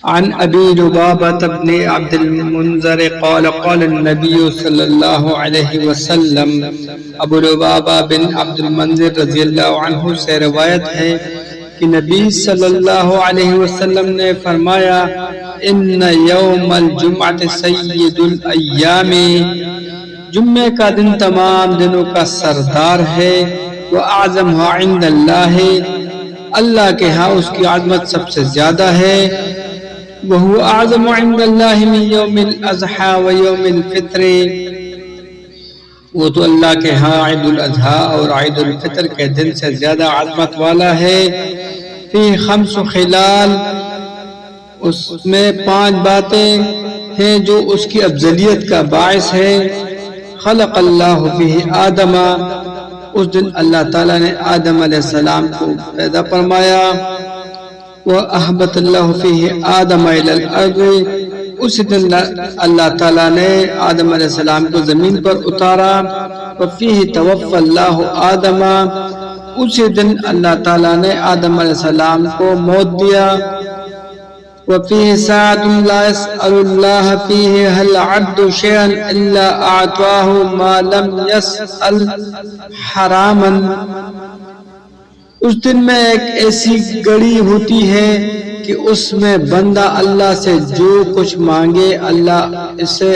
عن ابی لبابة بن عبد المنذر قال قال النبی صلی اللہ علیہ وسلم، ابو لبابہ بن عبد المنذر رضی اللہ عنہ سے روایت ہے کہ نبی صلی اللہ علیہ وسلم نے فرمایا، ان یوم الجمعہ سید الایام، جمعے کا دن تمام دنوں کا سردار ہے، وَأَعْظَمُهَا عِنْدَ اللَّهِ، اللہ کے ہاں اس کی عظمت سب سے زیادہ ہے، وَهُوَ أَعْظَمُ عِنْدَ اللَّهِ مِنْ يَوْمِ الْأَضْحَى وَيَوْمِ الْفِطْرِ، وہ تو اللہ کے ہاں عید الاضحیٰ اور عید الفطر کے دن سے زیادہ عظمت والا ہے۔ فی خمس خلال، اس میں 5 باتیں ہیں جو اس کی افضلیت کا باعث ہے۔ خلق اللہ فیہ آدم، اس دن اللہ تعالیٰ نے آدم علیہ السلام کو پیدا فرمایا۔ وَأَحْبَتَ اللَّهُ فِيهِ آدَمَ إِلَى الْأَرْضِ، اس دن اللہ تعالیٰ نے آدم علیہ السلام کو زمین پر اتارا۔ وَفِيهِ تَوَفَّى اللَّهُ آدَمَ، اسی دن اللہ تعالیٰ نے آدم علیہ السلام کو موت دیا۔ وَفِيهِ سَاعَةٌ لَا يَسْأَلُ اللَّهَ فِيهِ هَلْ عَبْدُ شَيْئًا إِلَّا أَعْطَاهُ مَا لَمْ يَسْأَلْ حَرَامًا، اس دن میں ایک ایسی گھڑی ہوتی ہے کہ اس میں بندہ اللہ سے جو کچھ مانگے اللہ اسے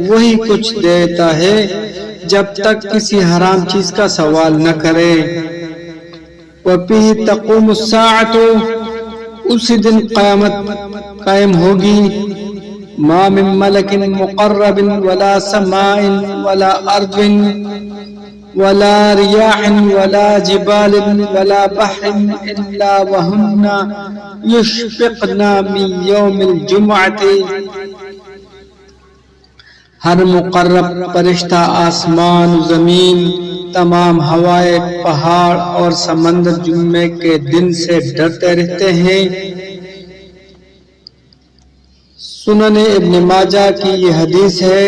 وہی کچھ دیتا ہے جب تک کسی حرام چیز کا سوال نہ کرے۔ وَفِيهِ تَقُومُ السَّاعَةُ، اسی دن قیامت قائم ہوگی۔ مَا مِن مَلَكٍ مُقَرَّبٍ وَلَا سَمَاءٍ وَلَا أَرْضٍ وَلَا رِيَاحٍ وَلَا جِبَالٍ وَلَا بَحْرٍ إِلَّا وَهُنَّ يُشْفِقْنَ مِنْ يَوْمِ الْجُمْعَةِ، ہر مقرب فرشتہ، آسمان و زمین، تمام ہوائیں، پہاڑ اور سمندر جمعے کے دن سے ڈرتے رہتے ہیں۔ سنن ابن ماجہ کی یہ حدیث ہے،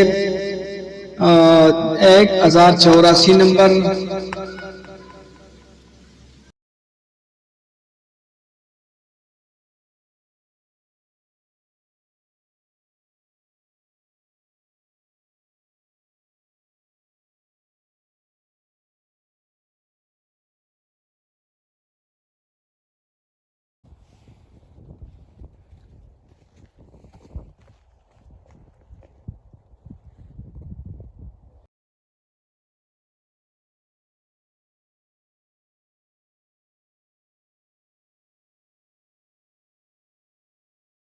1084 نمبر۔